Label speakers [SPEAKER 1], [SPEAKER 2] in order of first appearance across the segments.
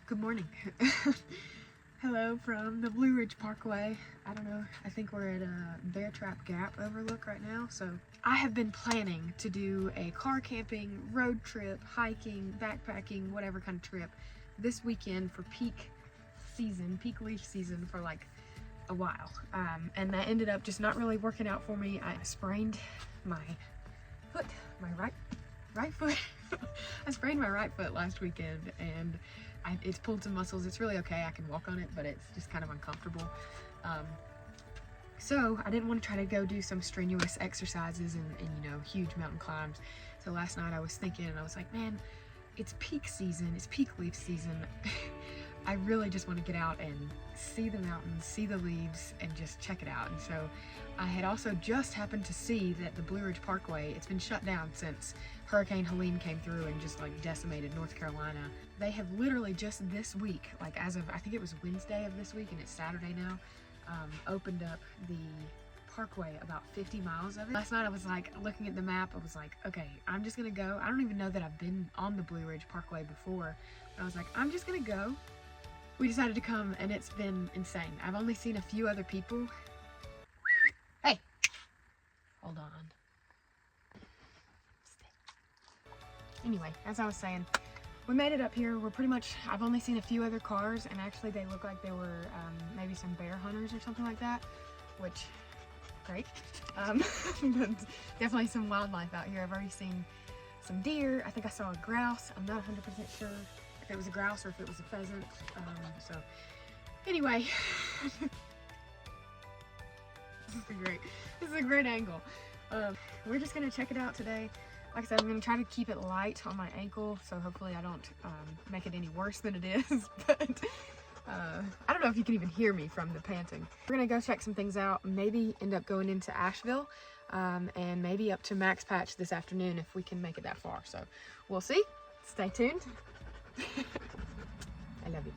[SPEAKER 1] Good morning. Hello from the Blue Ridge Parkway. I don't know, I think we're at a Bear Trap Gap overlook right now. So I have been planning to do a car camping, road trip, hiking, backpacking, whatever kind of trip this weekend for peak leaf season for like a while. And that ended up just not really working out for me. I sprained my foot, my right foot. I sprained my right foot last weekend and it's pulled some muscles. It's really okay, I can walk on it, but it's just kind of uncomfortable. So I didn't want to try to go do some strenuous exercises and you know, huge mountain climbs. So last night I was thinking, and I was like, man, it's peak season, it's peak leaf season. I really just want to get out and see the mountains, see the leaves, and just check it out. And so I had also just happened to see that the Blue Ridge Parkway, it's been shut down since Hurricane Helene came through and just like decimated North Carolina. They have literally just this week, like as of, I think it was Wednesday of this week and it's Saturday now, opened up the parkway, about 50 miles of it. Last night I was like looking at the map, I was like, okay, I'm just gonna go. I don't even know that I've been on the Blue Ridge Parkway before, but I was like, I'm just gonna go. We decided to come and it's been insane. I've only seen a few other people. Hey, hold on. Anyway, as I was saying, we made it up here. We're pretty much, I've only seen a few other cars and actually they look like they were maybe some bear hunters or something like that, which, great. But definitely some wildlife out here. I've already seen some deer. I think I saw a grouse. I'm not 100% sure if it was a grouse or if it was a pheasant. So anyway, this is a great angle. We're just gonna check it out today. Like I said, I'm gonna try to keep it light on my ankle, so hopefully I don't make it any worse than it is. But I don't know if you can even hear me from the panting. We're gonna go check some things out, maybe end up going into Asheville, and maybe up to Max Patch this afternoon if we can make it that far. So we'll see. Stay tuned. I love you.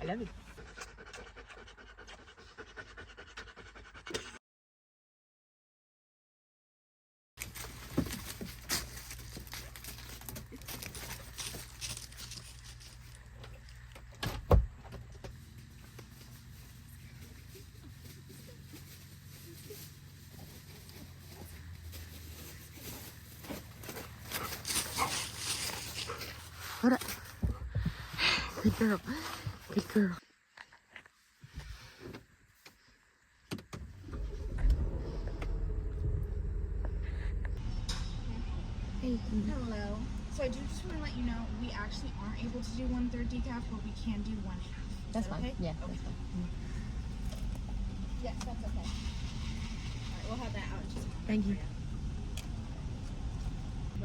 [SPEAKER 1] I love you. Hold up. Good girl. Good girl. Hey.
[SPEAKER 2] Hello. So I do just want to let you know we actually aren't able to do 1/3 decaf, but we can do 1/2.
[SPEAKER 1] That's fine.
[SPEAKER 2] Okay?
[SPEAKER 1] Yeah,
[SPEAKER 2] Okay.
[SPEAKER 1] that's fine.
[SPEAKER 2] Yes, that's okay. All right, we'll have that out in just a moment.
[SPEAKER 1] Thank you.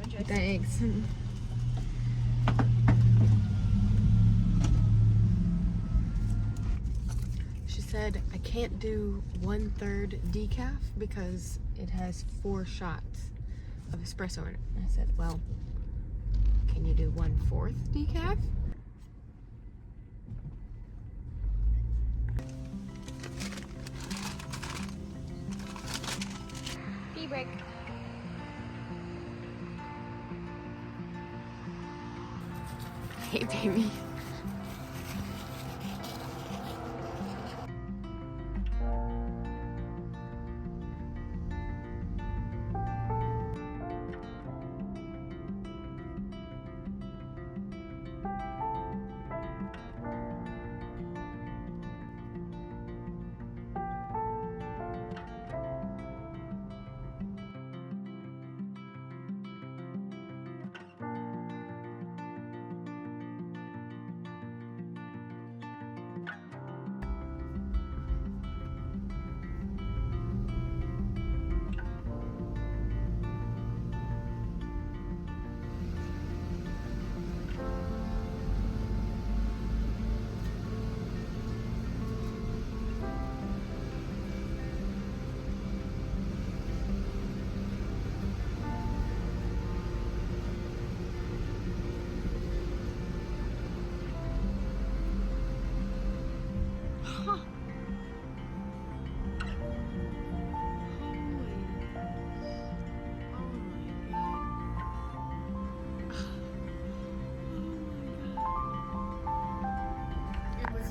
[SPEAKER 2] Enjoy.
[SPEAKER 1] Thanks. She said I can't do 1/3 decaf because it has 4 shots of espresso in it. And I said, well, can you do 1/4 decaf? Tea break. Hey, baby.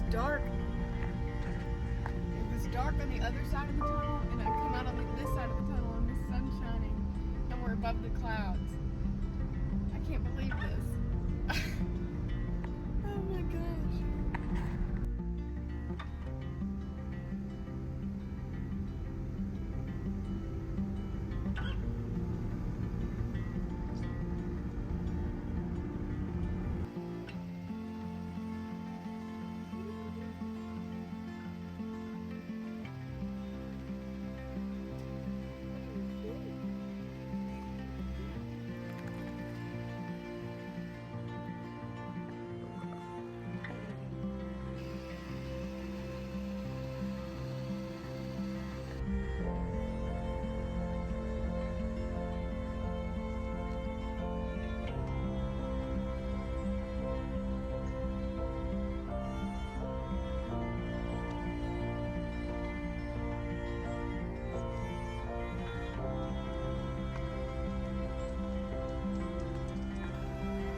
[SPEAKER 1] dark. It was dark on the other side of the tunnel, and I come out on this side of the tunnel, and the sun's shining, and we're above the clouds. I can't believe this. Oh my gosh.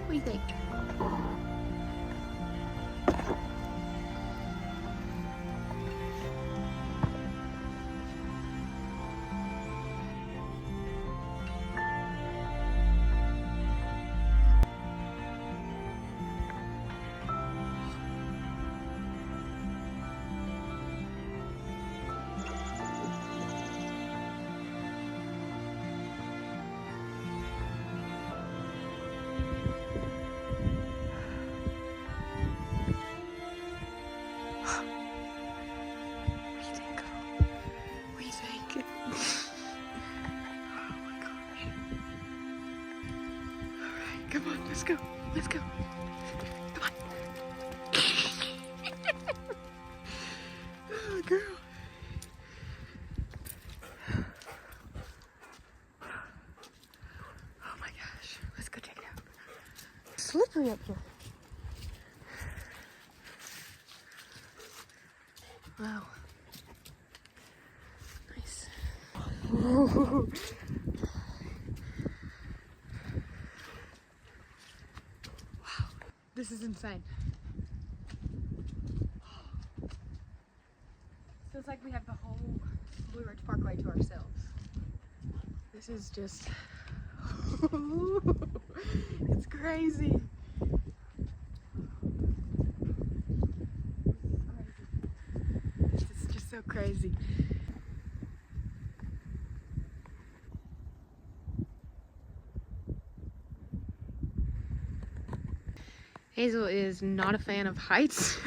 [SPEAKER 1] What do you think? Come on, let's go. Let's go. Come on. Oh, girl. Oh my gosh. Let's go check it out. It's slippery up here. Wow. Nice. Ooh. This is insane. Feels like we have the whole Blue Ridge Parkway to ourselves. This is just, it's crazy. It's just so crazy. Hazel is not a fan of heights,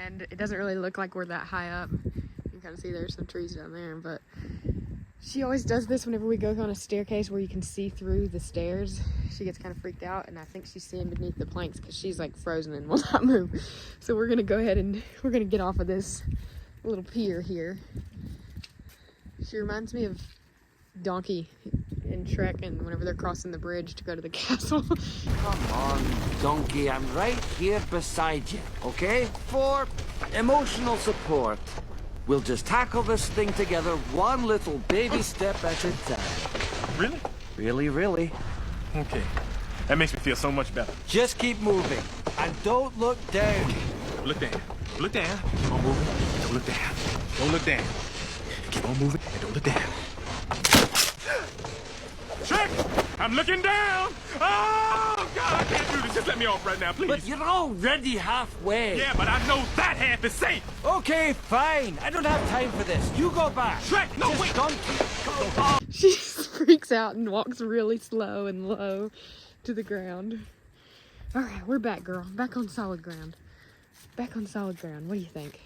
[SPEAKER 1] and it doesn't really look like we're that high up. You can kind of see there's some trees down there, but she always does this whenever we go on a staircase where you can see through the stairs. She gets kind of freaked out, and I think she's seeing beneath the planks because she's like frozen and will not move. So we're gonna go ahead and we're gonna get off of this little pier here. She reminds me of Donkey in Shrek, and whenever they're crossing the bridge to go to the castle.
[SPEAKER 3] Come on, Donkey, I'm right here beside you, okay? For emotional support. We'll just tackle this thing together, one little baby step at a time.
[SPEAKER 4] Really?
[SPEAKER 3] Really, really.
[SPEAKER 4] Okay. That makes me feel so much better.
[SPEAKER 3] Just keep moving, and don't look down.
[SPEAKER 4] Look down. Look down. Keep on moving. Don't look down. Don't look down. Keep on moving and don't look down. Shrek! I'm looking down! Oh, God, I can't do this. Just let me off right now, please.
[SPEAKER 3] But you're already halfway.
[SPEAKER 4] Yeah, but I know that half is safe.
[SPEAKER 3] Okay, fine. I don't have time for this. You go back.
[SPEAKER 4] Shrek, no,
[SPEAKER 3] Just
[SPEAKER 4] wait.
[SPEAKER 3] Donkey, go on.
[SPEAKER 1] She just freaks out and walks really slow and low to the ground. All right, we're back, girl. Back on solid ground. Back on solid ground. What do you think?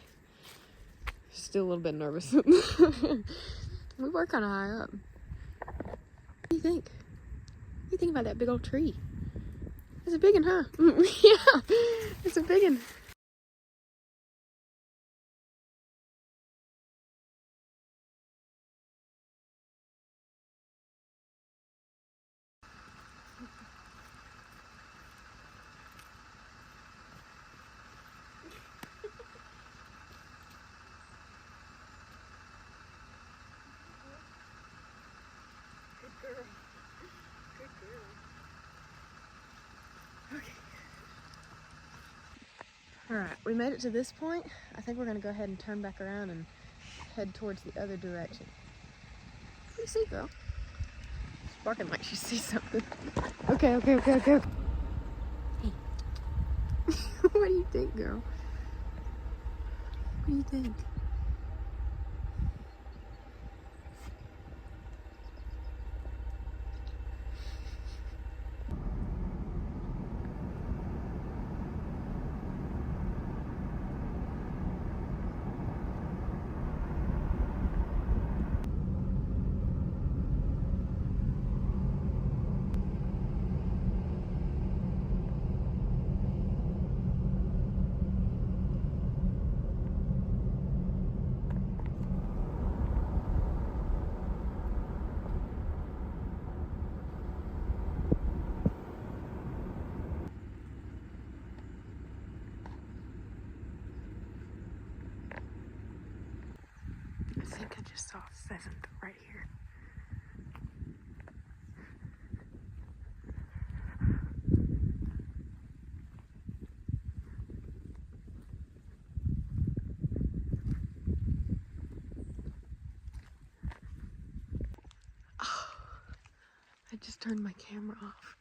[SPEAKER 1] Still a little bit nervous. We were kind of high up. What do you think? What do you think about that big old tree? It's a big one, huh? Yeah, it's a big one. Good girl. Good girl. Okay. Alright, we made it to this point. I think we're gonna go ahead and turn back around and head towards the other direction. What do you see, girl? She's barking like she sees something. Okay. Hey. What do you think, girl? What do you think? I think I just saw a pheasant right here. Oh, I just turned my camera off.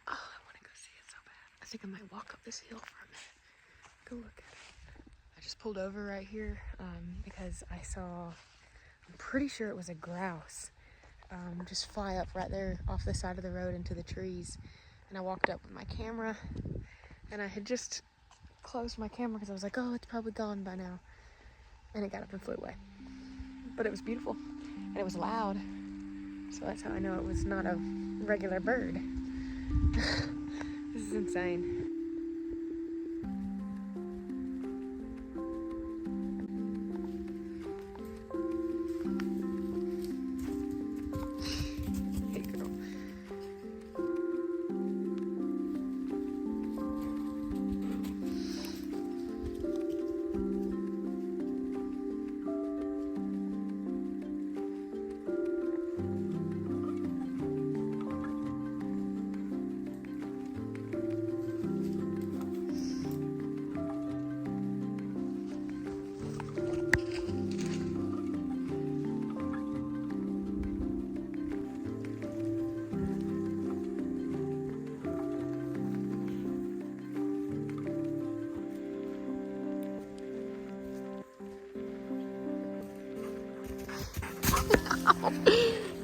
[SPEAKER 1] Oh, I want to go see it so bad. I think I might walk up this hill for a minute. Go look at it. I just pulled over right here because I saw, I'm pretty sure it was a grouse, just fly up right there off the side of the road into the trees. And I walked up with my camera, and I had just closed my camera because I was like, oh, it's probably gone by now. And it got up and flew away. But it was beautiful, and it was loud. So that's how I know it was not a regular bird. This is insane. Hey, girl.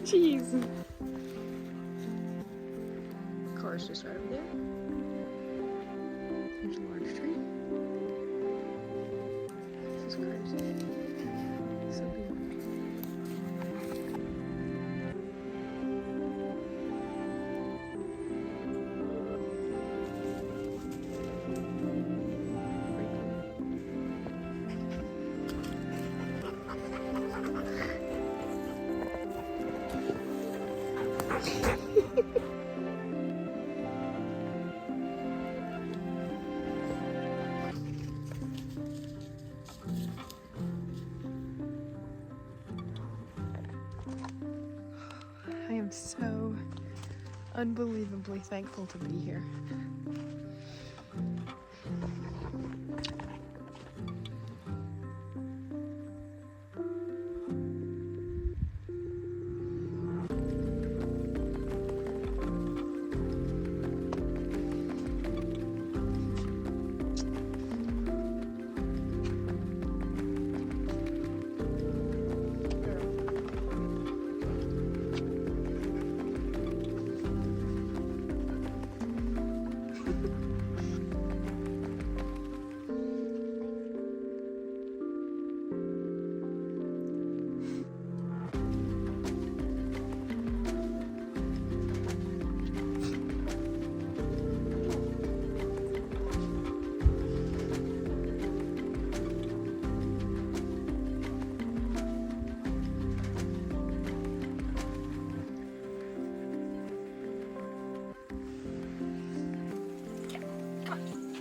[SPEAKER 1] Jeez. Car's just right over there. There's a large tree. This is crazy. So beautiful. I am so unbelievably thankful to be here.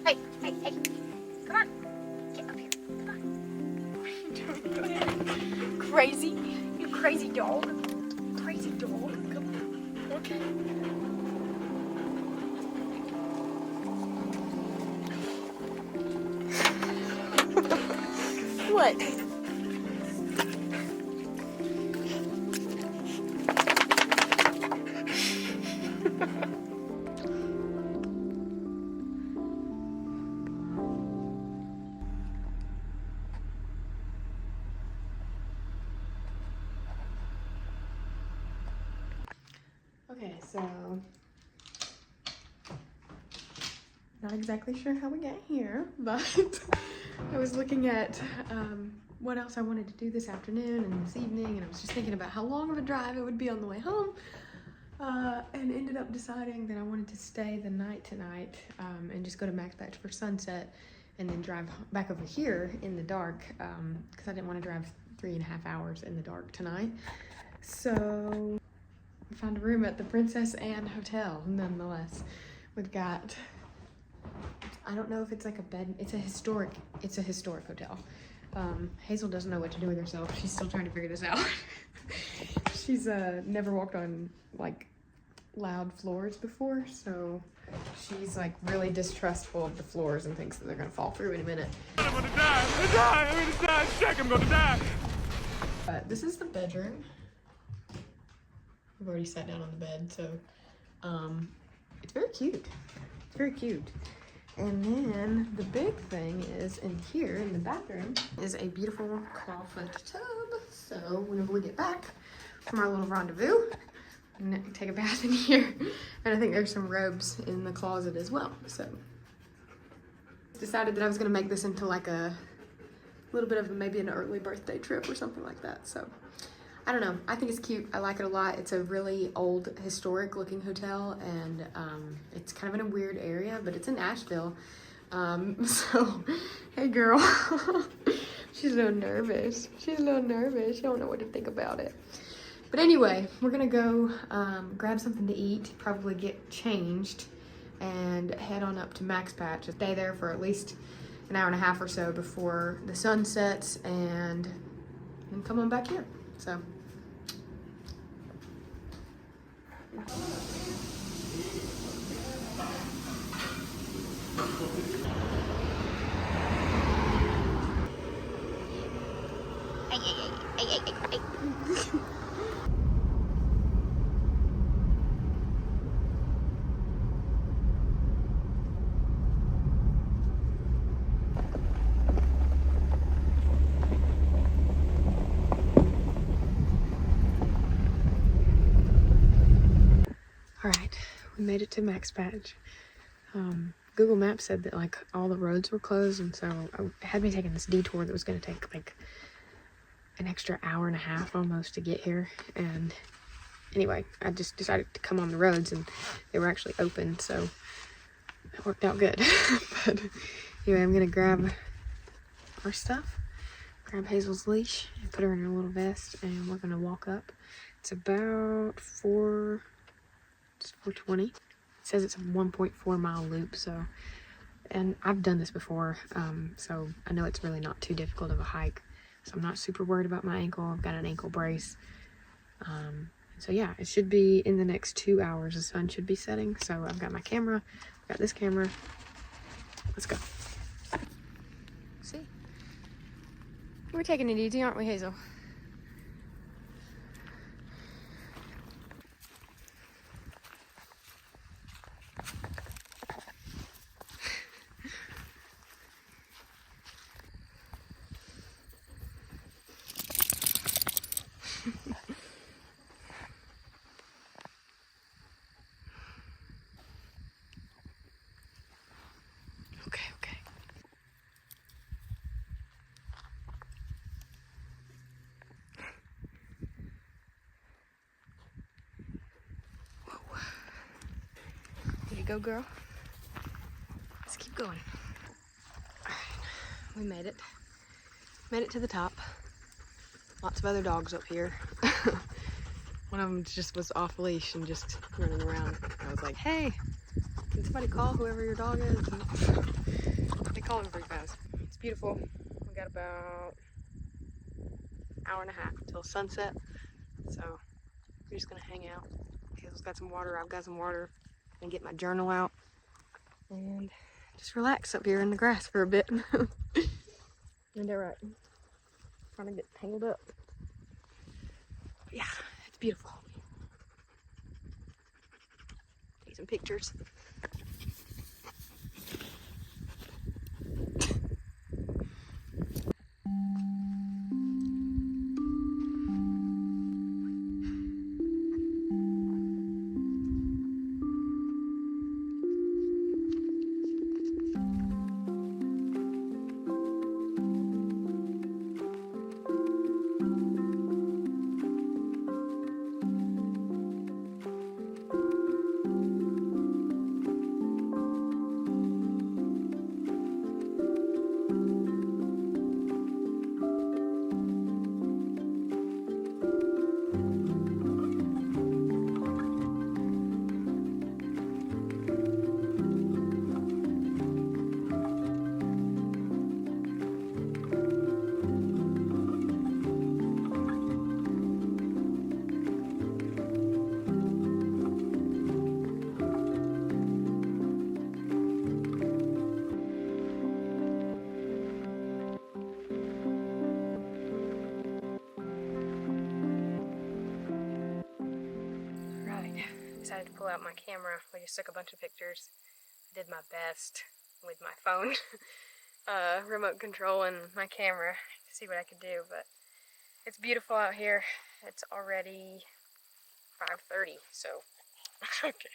[SPEAKER 1] Hey, come on. Get up here. Come on. What are you doing? Crazy? You crazy dog. Crazy dog. Come on. Okay.
[SPEAKER 2] what?
[SPEAKER 1] Okay, so not exactly sure how we got here, but I was looking at what else I wanted to do this afternoon and this evening, and I was just thinking about how long of a drive it would be on the way home, and ended up deciding that I wanted to stay the night tonight and just go to Max Patch for sunset and then drive back over here in the dark because I didn't want to drive 3.5 hours in the dark tonight. So I found a room at the Princess Anne Hotel, nonetheless. We've got, I don't know if it's like a bed, it's a historic hotel. Hazel doesn't know what to do with herself. She's still trying to figure this out. She's never walked on like loud floors before, so she's like really distrustful of the floors and thinks that they're gonna fall through in a minute.
[SPEAKER 4] I'm gonna die, I'm gonna die, I'm gonna die, check, I'm gonna die.
[SPEAKER 1] This is the bedroom. I've already sat down on the bed, so it's very cute. It's very cute. And then the big thing is in here in the bathroom is a beautiful clawfoot tub. So whenever we get back from our little rendezvous, I'm gonna take a bath in here. And I think there's some robes in the closet as well. So decided that I was gonna make this into like a little bit of maybe an early birthday trip or something like that. So I don't know, I think it's cute. I like it a lot. It's a really old, historic looking hotel, and it's kind of in a weird area, but it's in Asheville. So, hey girl, she's a little nervous. She's a little nervous. She don't know what to think about it. But anyway, we're gonna go grab something to eat, probably get changed, and head on up to Max Patch. Stay there for at least an hour and a half or so before the sun sets, and then come on back here. So. All right, we made it to Max Patch. Google Maps said that like all the roads were closed, and so it had me taking this detour that was going to take like an extra hour and a half almost to get here. And anyway, I just decided to come on the roads, and they were actually open, so it worked out good. But anyway, I'm gonna grab our stuff, grab Hazel's leash, and put her in her little vest, and we're gonna walk up. It's about 4:20. It says it's a 1.4 mile loop, so, and I've done this before, so I know it's really not too difficult of a hike, so I'm not super worried about my ankle. I've got an ankle brace, so yeah, it should be in the next 2 hours. The sun should be setting, so I've got my camera, I've got this camera. Let's go. See, we're taking it easy, aren't we, Hazel? Okay. Whoa. There you go, girl. Let's keep going. Alright, we made it. Made it to the top. Lots of other dogs up here. One of them just was off leash and just running around. I was like, hey, can somebody call whoever your dog is? And they called him pretty fast. It's beautiful. We got about an hour and a half until sunset. So we're just gonna hang out. Hazel's got some water, I've got some water. And get my journal out and just relax up here in the grass for a bit. Ain't that right? trying to get tangled up. But yeah, it's beautiful. Take some pictures. Decided to pull out my camera. We just took a bunch of pictures. I did my best with my phone, remote control and my camera to see what I could do, but it's beautiful out here. It's already 5:30, so okay.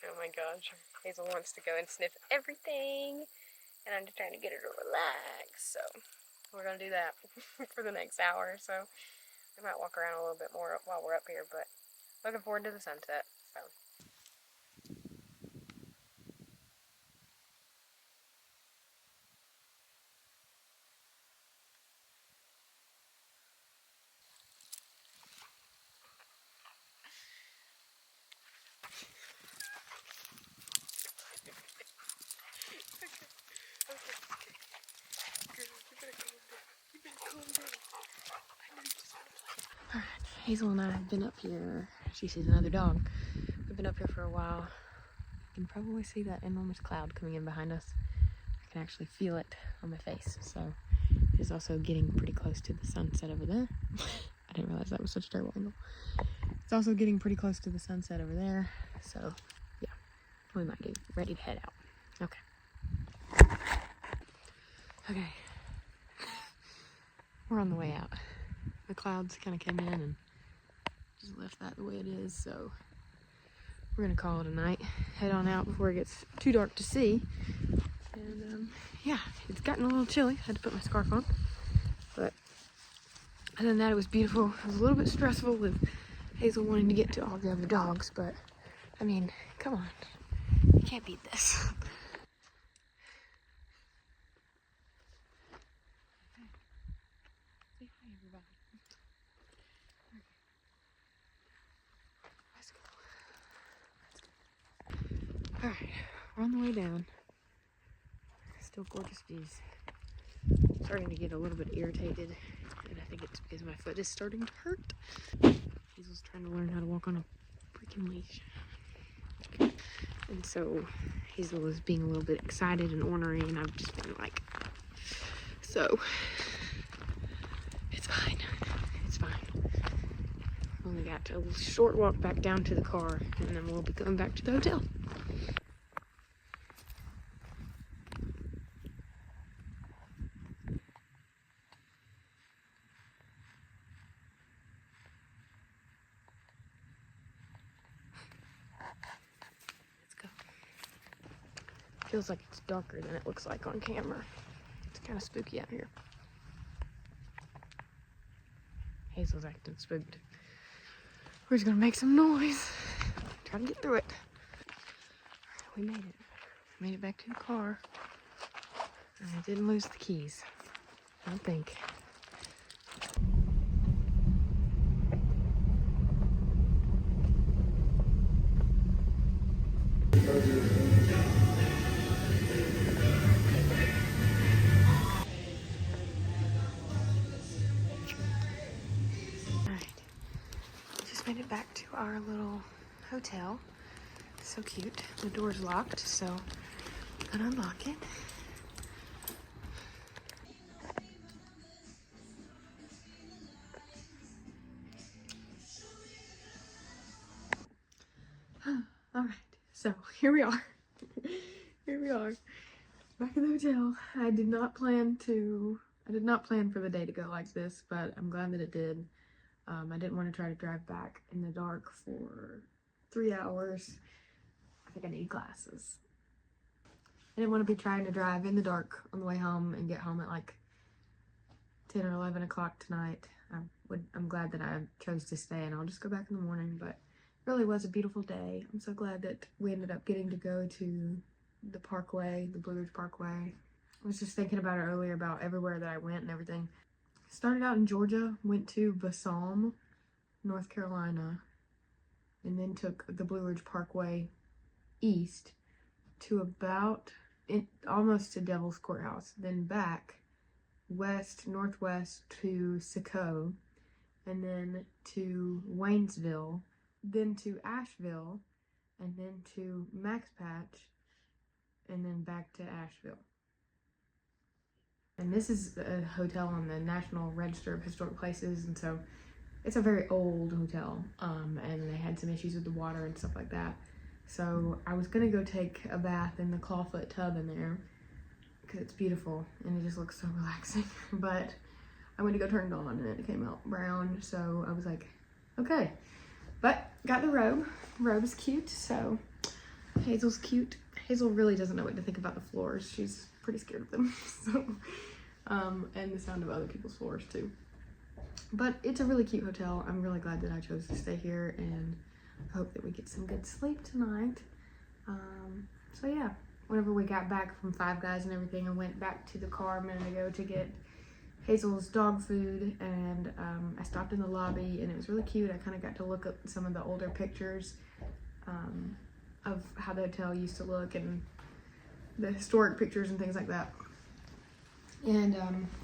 [SPEAKER 1] Oh my gosh. Hazel wants to go and sniff everything, and I'm just trying to get her to relax, so we're gonna do that for the next hour, so we might walk around a little bit more while we're up here, but looking forward to the sunset, so. Alright, Hazel and I have been up here. She sees another dog. We've been up here for a while. You can probably see that enormous cloud coming in behind us. I can actually feel it on my face. So it is also getting pretty close to the sunset over there. I didn't realize that was such a terrible angle. It's also getting pretty close to the sunset over there. So yeah, we might get ready to head out. Okay. Okay. We're on the way out. The clouds kind of came in and just left that the way it is, so we're gonna call it a night. Head on out before it gets too dark to see. And yeah, it's gotten a little chilly. I had to put my scarf on, but other than that, it was beautiful. It was a little bit stressful with Hazel wanting to get to all the other dogs, but I mean, come on, you can't beat this. Say hi, everybody. Let's go. Alright, we're on the way down. Still gorgeous views. Starting to get a little bit irritated, and I think it's because my foot is starting to hurt. Hazel's trying to learn how to walk on a freaking leash. And so Hazel is being a little bit excited and ornery, and I've just been like, so it's fine. It's fine. Only got a short walk back down to the car, and then we'll be going back to the hotel. Let's go. Feels like it's darker than it looks like on camera. It's kind of spooky out here. Hazel's acting spooked. We're just gonna make some noise. Try to get through it. We made it. Made it back to the car. And I didn't lose the keys. I don't think. Made it back to our little hotel. So cute. The door's locked, so I'm gonna unlock it. So here we are. Here we are. Back in the hotel. I did not plan for the day to go like this, but I'm glad that it did. I didn't want to try to drive back in the dark for 3 hours. I think I need glasses. I didn't want to be trying to drive in the dark on the way home and get home at like 10 or 11 o'clock tonight. I'm glad that I chose to stay, and I'll just go back in the morning, but it really was a beautiful day. I'm so glad that we ended up getting to go to the parkway, the Blue Ridge Parkway. I was just thinking about it earlier, about everywhere that I went and everything. Started out in Georgia, went to Balsam, North Carolina, and then took the Blue Ridge Parkway east to almost to Devil's Courthouse, then back west, northwest to Saco, and then to Waynesville, then to Asheville, and then to Max Patch, and then back to Asheville. And this is a hotel on the National Register of Historic Places, and so it's a very old hotel, and they had some issues with the water and stuff like that. So I was gonna go take a bath in the clawfoot tub in there because it's beautiful and it just looks so relaxing. But I went to go turn it on and it came out brown, so I was like, okay. But got the robe. The robe is cute, so Hazel's cute. Hazel really doesn't know what to think about the floors. She's pretty scared of them. So, and the sound of other people's floors too. But it's a really cute hotel. I'm really glad that I chose to stay here, and I hope that we get some good sleep tonight. So yeah, whenever we got back from Five Guys and everything, I went back to the car a minute ago to get Hazel's dog food, and I stopped in the lobby, and it was really cute. I kind of got to look at some of the older pictures of how the hotel used to look, and the historic pictures and things like that. And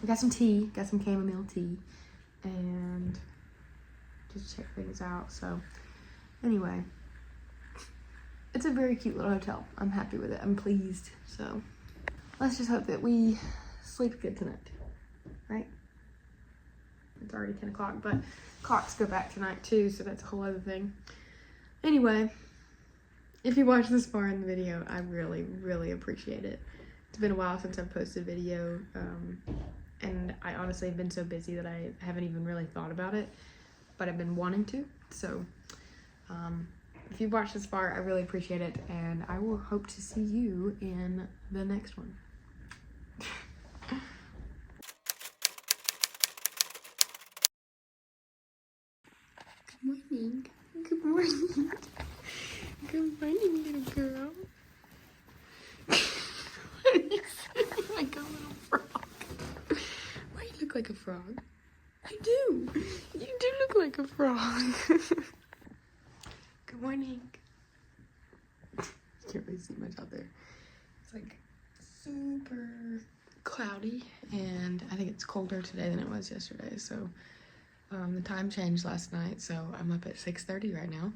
[SPEAKER 1] we got some tea, got some chamomile tea, and just check things out. So anyway, it's a very cute little hotel. I'm happy with it. I'm pleased. So let's just hope that we sleep good tonight, right? It's already 10 o'clock, but clocks go back tonight too, so that's a whole other thing. Anyway, if you watched this far in the video, I really, really appreciate it. It's been a while since I've posted a video, and I honestly have been so busy that I haven't even really thought about it, but I've been wanting to. So if you've watched this far, I really appreciate it, and I will hope to see you in the next one. Good morning. Good morning. Good morning, little girl. Why do you look like a little frog? Why do you look like a frog? You do. You do look like a frog. Good morning. You can't really see much out there. It's like super cloudy, and I think it's colder today than it was yesterday. So the time changed last night, so I'm up at 6:30 right now.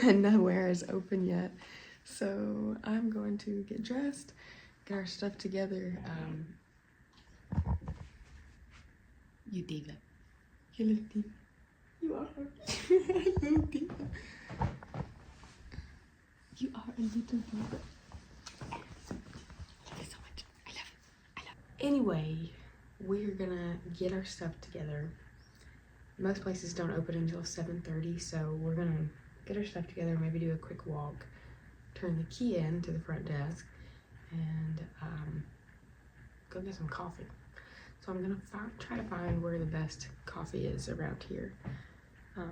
[SPEAKER 1] And nowhere is open yet. So I'm going to get dressed, get our stuff together. You diva. You little diva. You are a little diva. You are a little diva. I love you so much. I love it. I love it. Anyway, we're gonna get our stuff together. Most places don't open until 7:30, so we're gonna get our stuff together, maybe do a quick walk, turn the key in to the front desk, and go get some coffee. So I'm gonna try to find where the best coffee is around here. We'll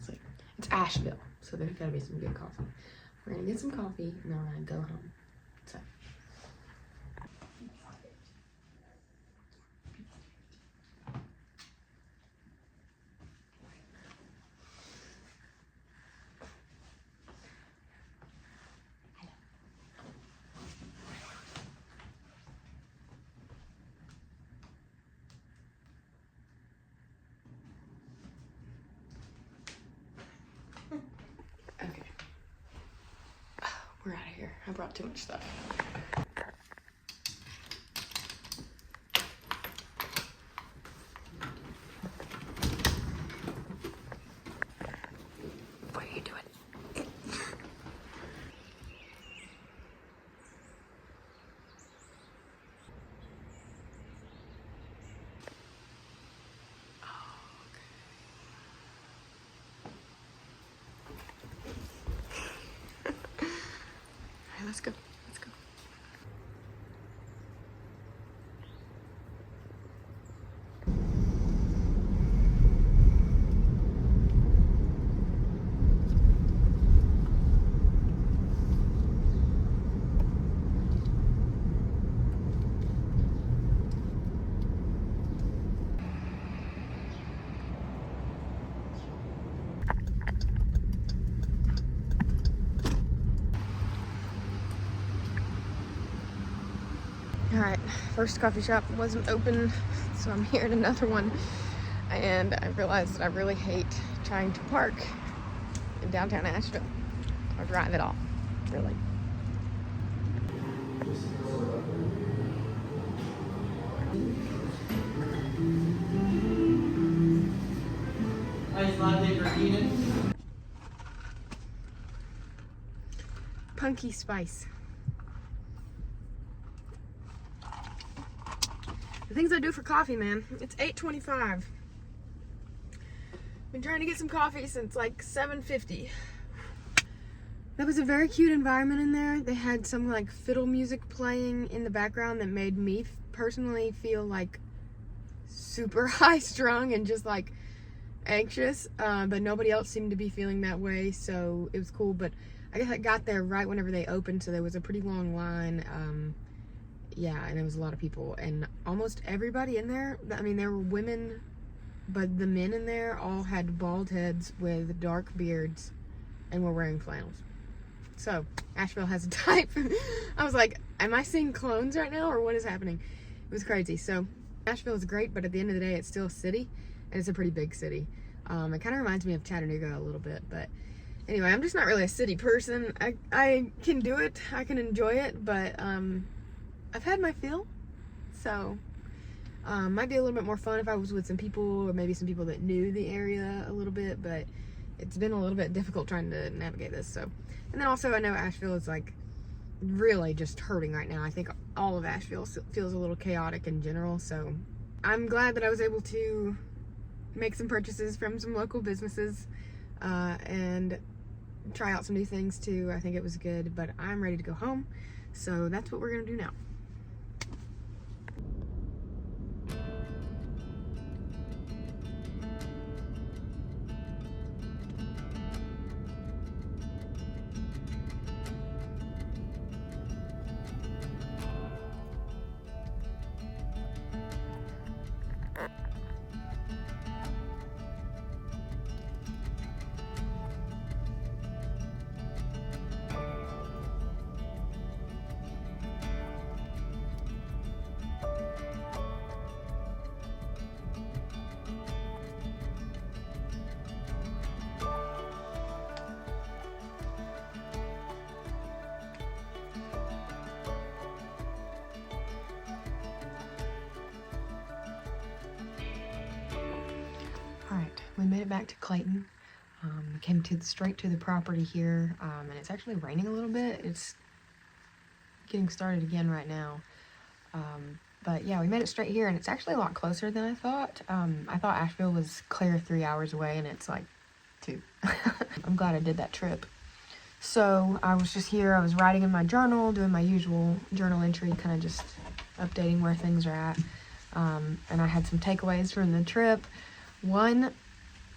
[SPEAKER 1] see. It's Asheville, so there's gotta be some good coffee. We're gonna get some coffee, and then we're gonna go home. So. Okay. We're out of here. I brought too much stuff. What are you doing? Let's go. Let's go. Alright, first coffee shop wasn't open, so I'm here at another one. And I realized that I really hate trying to park in downtown Asheville or drive at all, really.
[SPEAKER 5] Ice latte for Eden.
[SPEAKER 1] Punky spice. The things I do for coffee, man. It's 8:25. Been trying to get some coffee since like 7:50. That was a very cute environment in there. They had some like fiddle music playing in the background that made me personally feel like super high strung and just like anxious, but nobody else seemed to be feeling that way, so it was cool. But I guess I got there right whenever they opened, so there was a pretty long line. Yeah, and there was a lot of people, and almost everybody in there, I mean, there were women, but the men in there all had bald heads with dark beards and were wearing flannels. So, Asheville has a type. I was like, am I seeing clones right now, or what is happening? It was crazy. So, Asheville is great, but at the end of the day, it's still a city, and it's a pretty big city. It kind of reminds me of Chattanooga a little bit, but anyway, I'm just not really a city person. I can do it, I can enjoy it, but I've had my fill, so might be a little bit more fun if I was with some people, or maybe some people that knew the area a little bit, but it's been a little bit difficult trying to navigate this. So, and then also I know Asheville is like really just hurting right now. I think all of Asheville feels a little chaotic in general, so I'm glad that I was able to make some purchases from some local businesses and try out some new things too. I think it was good, but I'm ready to go home, so that's what we're gonna do now. Alright, we made it back to Clayton. Came straight to the property here, and it's actually raining a little bit. It's getting started again right now. But yeah, we made it straight here, and it's actually a lot closer than I thought. I thought Asheville was clear 3 hours away, and it's like 2. I'm glad I did that trip. So I was just here, I was writing in my journal, doing my usual journal entry, kind of just updating where things are at. And I had some takeaways from the trip. One,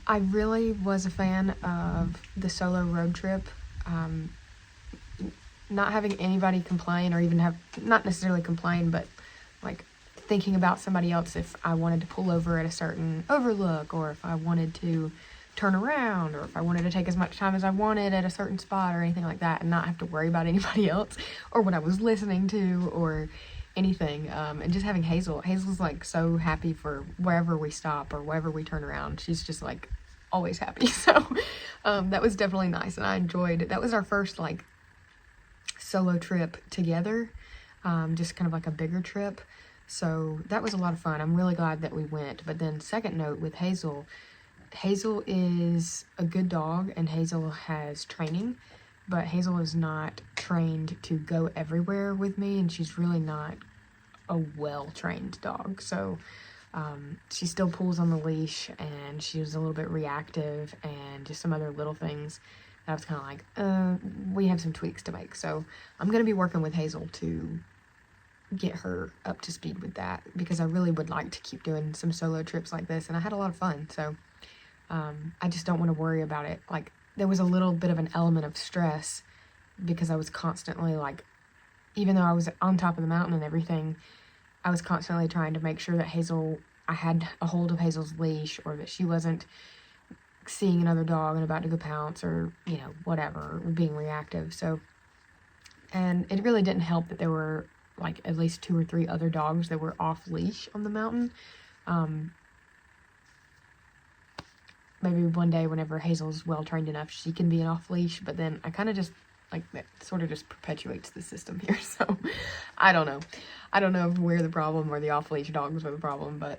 [SPEAKER 1] I really was a fan of the solo road trip. Not having anybody complain, or even not necessarily complain, but like thinking about somebody else if I wanted to pull over at a certain overlook, or if I wanted to turn around, or if I wanted to take as much time as I wanted at a certain spot or anything like that, and not have to worry about anybody else or what I was listening to or anything. And just having Hazel's like so happy for wherever we stop or wherever we turn around. She's just like always happy. So that was definitely nice, and I enjoyed it. That was our first like solo trip together, just kind of like a bigger trip, so that was a lot of fun. I'm really glad that we went. But then second note with Hazel is a good dog, and Hazel has training, but Hazel is not trained to go everywhere with me, and she's really not a well-trained dog. So she still pulls on the leash, and she was a little bit reactive, and just some other little things I was kind of like, we have some tweaks to make. So I'm going to be working with Hazel to get her up to speed with that, because I really would like to keep doing some solo trips like this, and I had a lot of fun. So I just don't want to worry about it. Like, there was a little bit of an element of stress because I was constantly like, even though I was on top of the mountain and everything, I was constantly trying to make sure that I had a hold of Hazel's leash, or that she wasn't seeing another dog and about to go pounce, or, you know, whatever, being reactive. So, and it really didn't help that there were like at least 2 or 3 other dogs that were off leash on the mountain. Maybe one day whenever Hazel's well trained enough, she can be an off leash, but then I kind of just like that sort of just perpetuates the system here. So I don't know. I don't know if we're the problem or the off leash dogs were the problem, but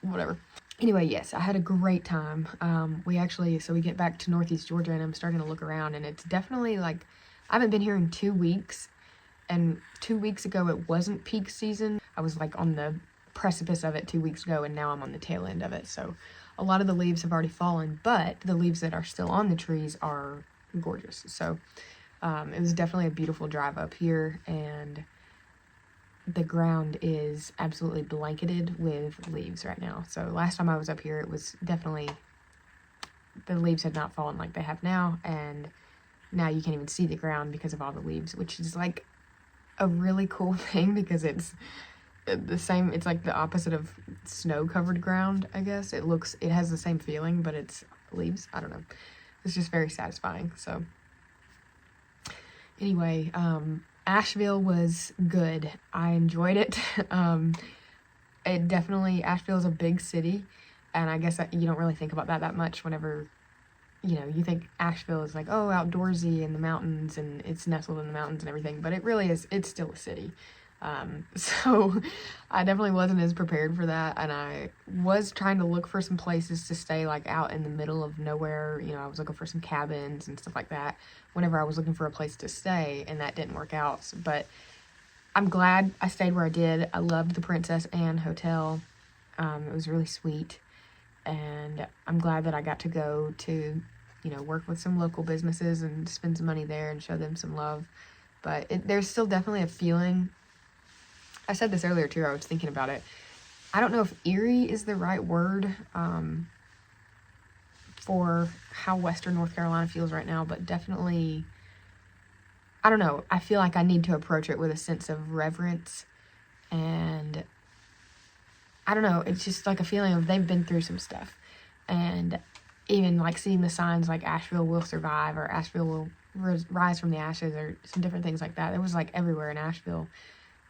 [SPEAKER 1] whatever. Anyway, yes, I had a great time. So we get back to Northeast Georgia, and I'm starting to look around, and it's definitely like, I haven't been here in 2 weeks. And 2 weeks ago, it wasn't peak season. I was like on the precipice of it 2 weeks ago, and now I'm on the tail end of it. So a lot of the leaves have already fallen, but the leaves that are still on the trees are gorgeous. So it was definitely a beautiful drive up here, and the ground is absolutely blanketed with leaves right now. So last time I was up here, it was definitely, the leaves had not fallen like they have now, and now you can't even see the ground because of all the leaves, which is like a really cool thing, because it's the same, it's like the opposite of snow covered ground, I guess. It has the same feeling, but it's leaves. I don't know. It's just very satisfying. So anyway, Asheville was good. I enjoyed it. Asheville is a big city, and I guess you don't really think about that much whenever, you know, you think Asheville is like, oh, outdoorsy in the mountains, and it's nestled in the mountains and everything, but it really is, it's still a city. So I definitely wasn't as prepared for that, and I was trying to look for some places to stay like out in the middle of nowhere. You know, I was looking for some cabins and stuff like that whenever I was looking for a place to stay, and that didn't work out. But I'm glad I stayed where I did. I loved the Princess Anne Hotel. It was really sweet. And I'm glad that I got to go to, you know, work with some local businesses and spend some money there and show them some love. But there's still definitely a feeling. I said this earlier too, I was thinking about it. I don't know if eerie is the right word for how Western North Carolina feels right now, but definitely, I don't know. I feel like I need to approach it with a sense of reverence, and I don't know, it's just like a feeling of they've been through some stuff. And even like seeing the signs like Asheville will survive, or Asheville will rise from the ashes, or some different things like that. It was like everywhere in Asheville.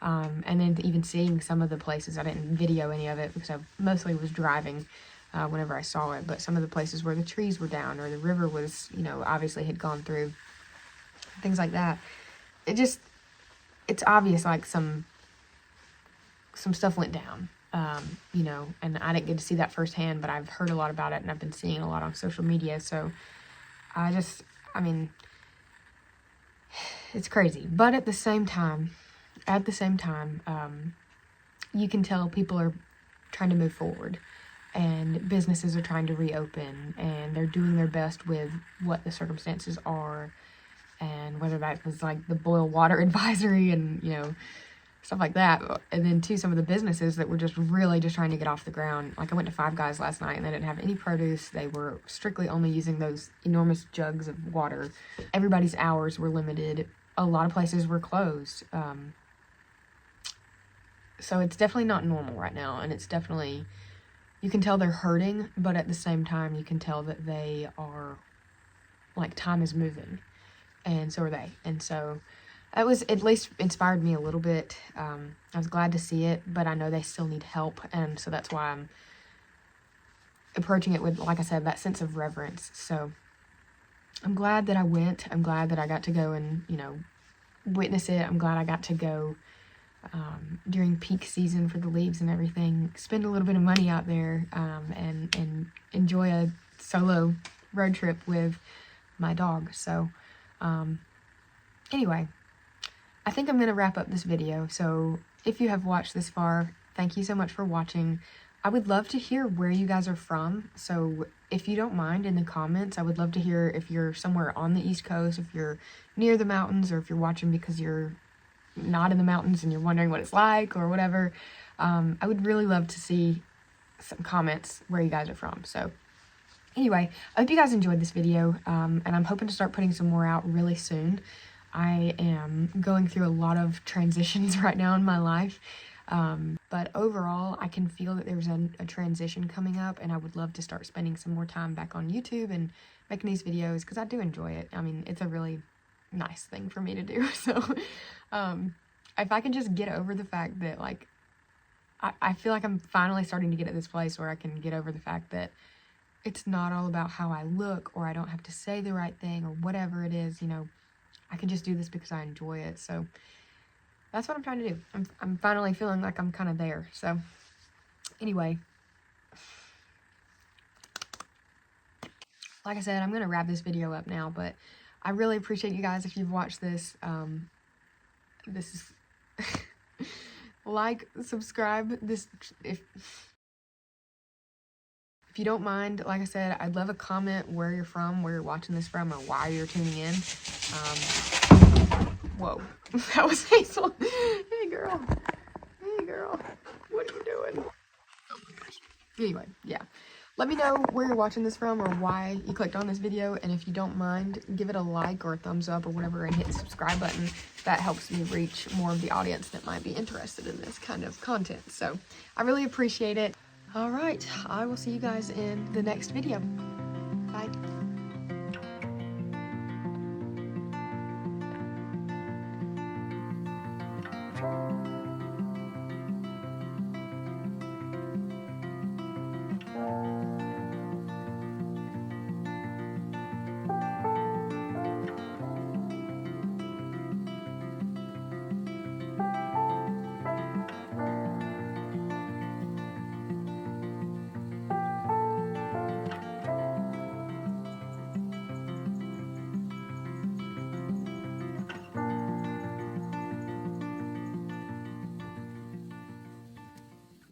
[SPEAKER 1] And then even seeing some of the places, I didn't video any of it because I mostly was driving whenever I saw it, but some of the places where the trees were down, or the river was, you know, obviously had gone through, things like that. It's obvious like some stuff went down. You know, and I didn't get to see that firsthand, but I've heard a lot about it, and I've been seeing a lot on social media. So I mean, it's crazy. But at the same time, you can tell people are trying to move forward, and businesses are trying to reopen, and they're doing their best with what the circumstances are, and whether that was like the boil water advisory and, you know, stuff like that. And then too, some of the businesses that were just really just trying to get off the ground. Like I went to Five Guys last night, and they didn't have any produce. They were strictly only using those enormous jugs of water. Everybody's hours were limited. A lot of places were closed. So it's definitely not normal right now, and it's definitely, you can tell they're hurting, but at the same time, you can tell that they are, like, time is moving, and so are they. And so that was, at least inspired me a little bit. I was glad to see it, but I know they still need help, and so that's why I'm approaching it with, like I said, that sense of reverence. So I'm glad that I went. I'm glad that I got to go and, you know, witness it. I'm glad I got to go during peak season for the leaves and everything, spend a little bit of money out there, and enjoy a solo road trip with my dog. So anyway, I think I'm going to wrap up this video. So if you have watched this far, thank you so much for watching. I would love to hear where you guys are from. So if you don't mind, in the comments, I would love to hear if you're somewhere on the East Coast, if you're near the mountains, or if you're watching because you're not in the mountains and you're wondering what it's like or whatever. I would really love to see some comments where you guys are from. So anyway, I hope you guys enjoyed this video, and I'm hoping to start putting some more out really soon. I am going through a lot of transitions right now in my life, but overall I can feel that there's a transition coming up, and I would love to start spending some more time back on YouTube and making these videos because I do enjoy it. I mean, it's a really nice thing for me to do. So if I can just get over the fact that, like, I feel like I'm finally starting to get at this place where I can get over the fact that it's not all about how I look, or I don't have to say the right thing, or whatever it is, you know, I can just do this because I enjoy it. So that's what I'm trying to do. I'm finally feeling like I'm kind of there. So anyway, like I said, I'm going to wrap this video up now, but I really appreciate you guys if you've watched this. This is like, subscribe, if you don't mind. Like I said, I'd love a comment where you're from, where you're watching this from, or why you're tuning in. Whoa, that was Hazel. Hey girl, what are you doing? Oh my gosh. Anyway, yeah, let me know where you're watching this from or why you clicked on this video, and if you don't mind, give it a like or a thumbs up or whatever, and hit the subscribe button. That helps me reach more of the audience that might be interested in this kind of content. So I really appreciate it. All right, I will see you guys in the next video. Bye.